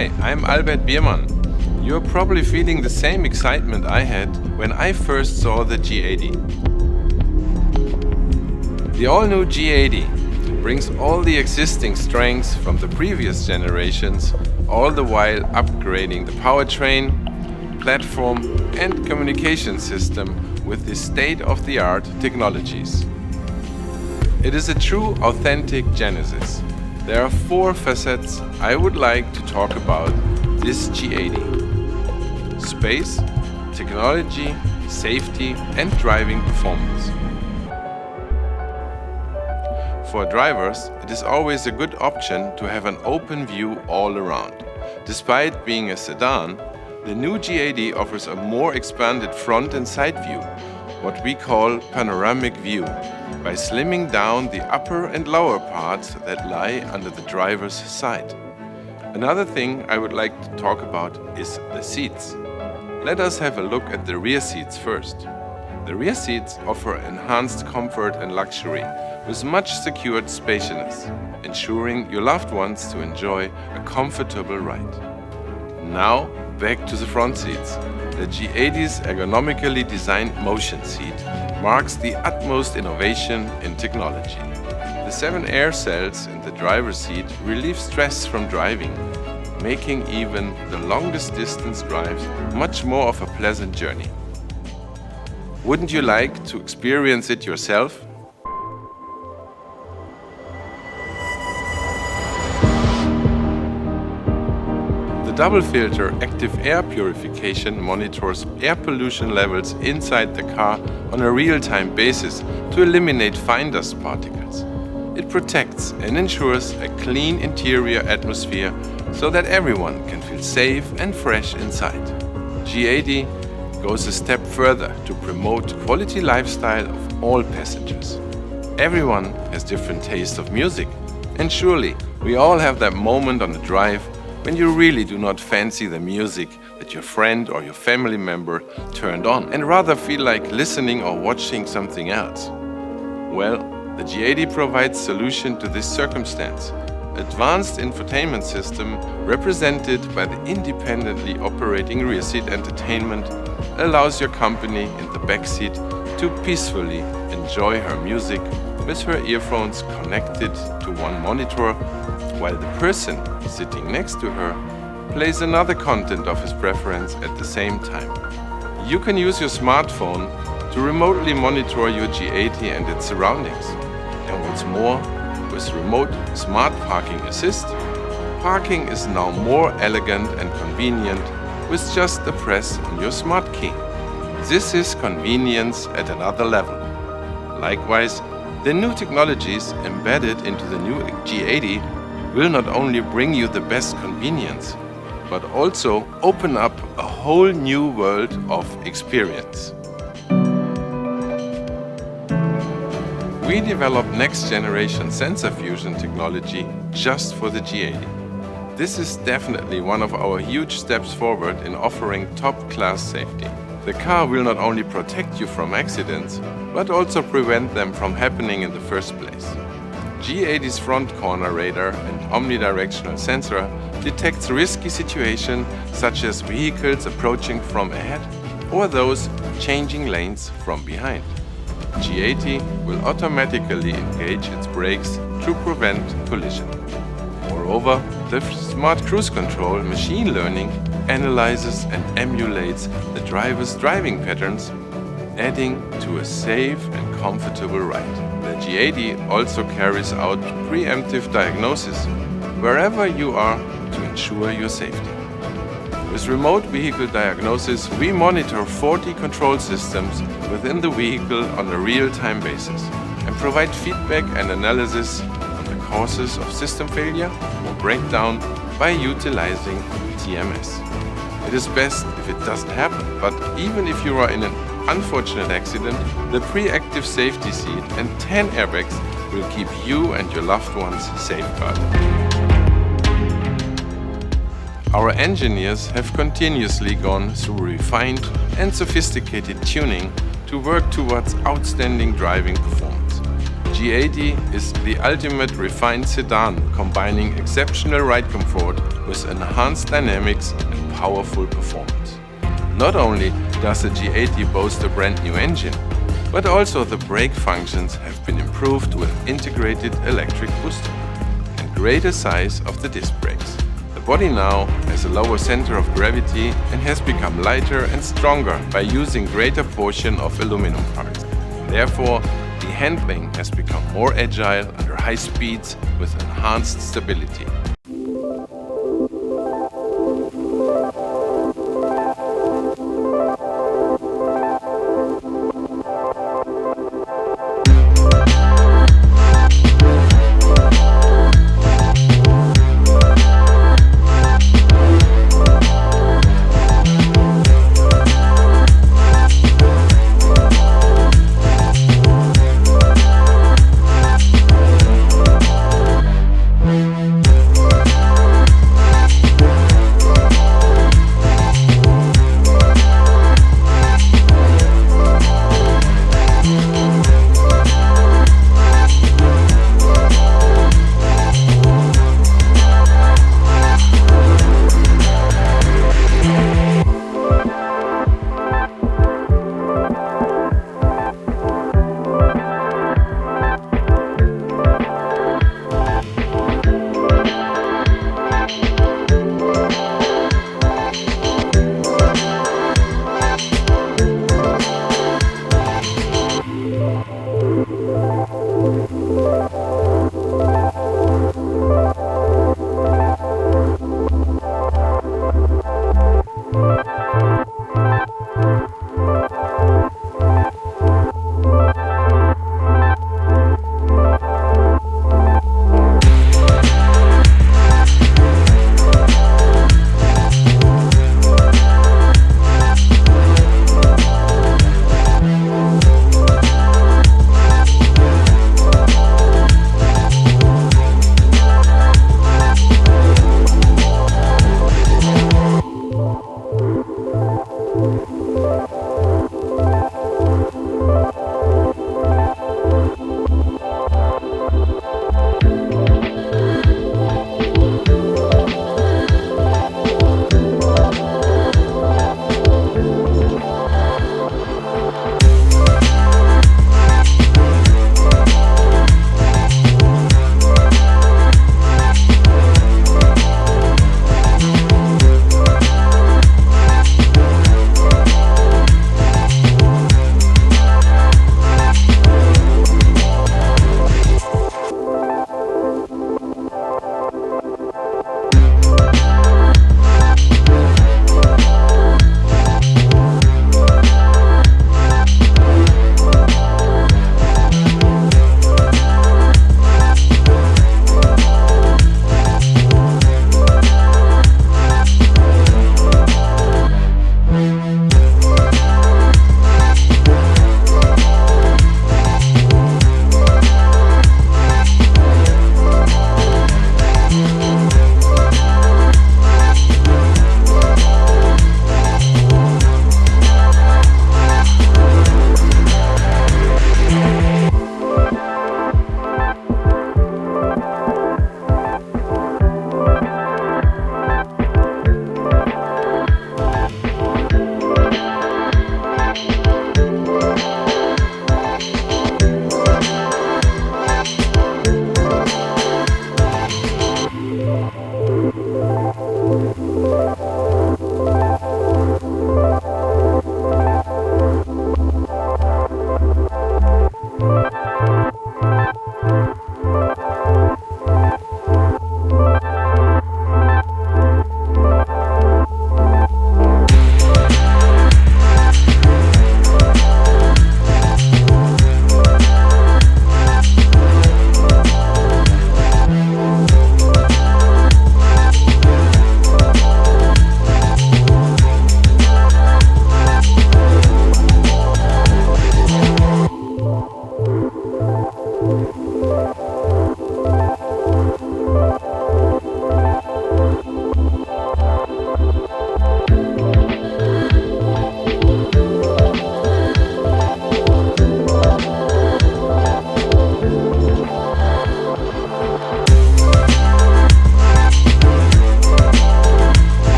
Hi, I'm Albert Biermann. You're probably feeling the same excitement I had when I first saw the G80. The all-new G80 brings all the existing strengths from the previous generations, all the while upgrading the powertrain, platform and communication system with the state-of-the-art technologies. It is a true, authentic Genesis. There are 4 facets I would like to talk about this G80: space, technology, safety and driving performance. For drivers, it is always a good option to have an open view all around. Despite being a sedan, the new G80 offers a more expanded front and side view, what we call panoramic view, by slimming down the upper and lower parts that lie under the driver's side. Another thing I would like to talk about is the seats. Let us have a look at the rear seats first. The rear seats offer enhanced comfort and luxury with much secured spaciousness, ensuring your loved ones to enjoy a comfortable ride. Now, back to the front seats. The G80's ergonomically designed motion seat marks the utmost innovation in technology. The 7 air cells in the driver's seat relieve stress from driving, making even the longest distance drives much more of a pleasant journey. Wouldn't you like to experience it yourself? The double filter active air purification monitors air pollution levels inside the car on a real-time basis to eliminate fine dust particles. It protects and ensures a clean interior atmosphere so that everyone can feel safe and fresh inside. G80 goes a step further to promote quality lifestyle of all passengers. Everyone has different tastes of music, and surely we all have that moment on the drive when you really do not fancy the music that your friend or your family member turned on and rather feel like listening or watching something else. Well, the G80 provides solution to this circumstance. Advanced infotainment system represented by the independently operating rear seat entertainment allows your company in the back seat to peacefully enjoy her music with her earphones connected to one monitor, while the person sitting next to her plays another content of his preference at the same time. You can use your smartphone to remotely monitor your G80 and its surroundings. And what's more, with remote smart parking assist, parking is now more elegant and convenient with just a press on your smart key. This is convenience at another level. Likewise, the new technologies embedded into the new G80 will not only bring you the best convenience, but also open up a whole new world of experience. We developed next-generation sensor fusion technology just for the G80. This is definitely one of our huge steps forward in offering top-class safety. The car will not only protect you from accidents, but also prevent them from happening in the first place. G80's front corner radar and omnidirectional sensor detects risky situations such as vehicles approaching from ahead or those changing lanes from behind. G80 will automatically engage its brakes to prevent collision. Moreover, the smart cruise control machine learning analyzes and emulates the driver's driving patterns, adding to a safe and comfortable ride. The G80 also carries out preemptive diagnosis wherever you are to ensure your safety. With remote vehicle diagnosis, we monitor 40 control systems within the vehicle on a real-time basis and provide feedback and analysis on the causes of system failure or breakdown by utilizing TMS. It is best if it doesn't happen, but even if you are in an unfortunate accident, the pre-active safety seat and 10 airbags will keep you and your loved ones safeguarded. Our engineers have continuously gone through refined and sophisticated tuning to work towards outstanding driving performance. G80 is the ultimate refined sedan, combining exceptional ride comfort with enhanced dynamics and powerful performance. Not only does the G80 boast a brand new engine, but also the brake functions have been improved with integrated electric booster and greater size of the disc brakes. The body now has a lower center of gravity and has become lighter and stronger by using greater portion of aluminum parts. Therefore, the handling has become more agile under high speeds with enhanced stability.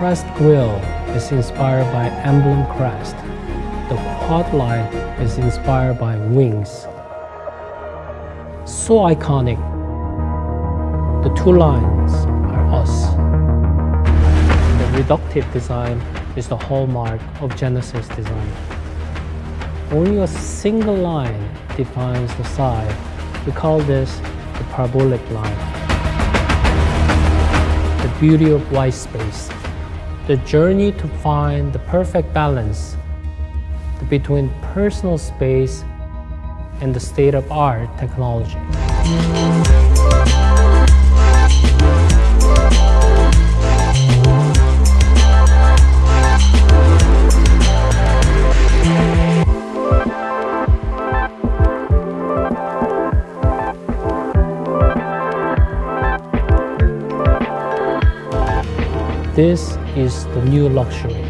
crest grille is inspired by emblem crest. The quad line is inspired by wings. So iconic. The two lines are us. The reductive design is the hallmark of Genesis design. Only a single line defines the side. We call this the parabolic line. The beauty of white space. The journey to find the perfect balance between personal space and the state-of-art technology. This is the new luxury.